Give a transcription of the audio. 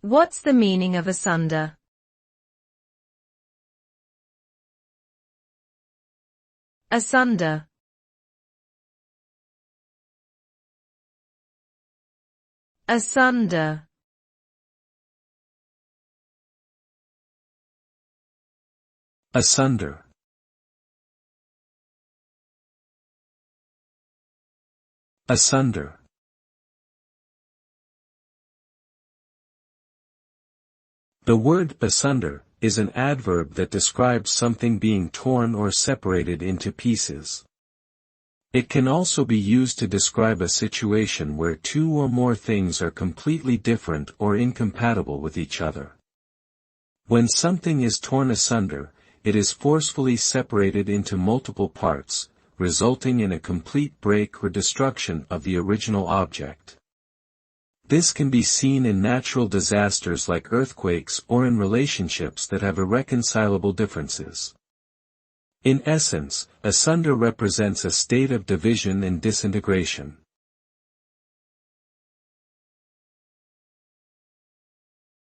What's the meaning of asunder? Asunder. Asunder. Asunder. Asunder. The word asunder is an adverb that describes something being torn or separated into pieces. It can also be used to describe a situation where two or more things are completely different or incompatible with each other. When something is torn asunder, it is forcefully separated into multiple parts, resulting in a complete break or destruction of the original object. This can be seen in natural disasters like earthquakes or in relationships that have irreconcilable differences. In essence, asunder represents a state of division and disintegration.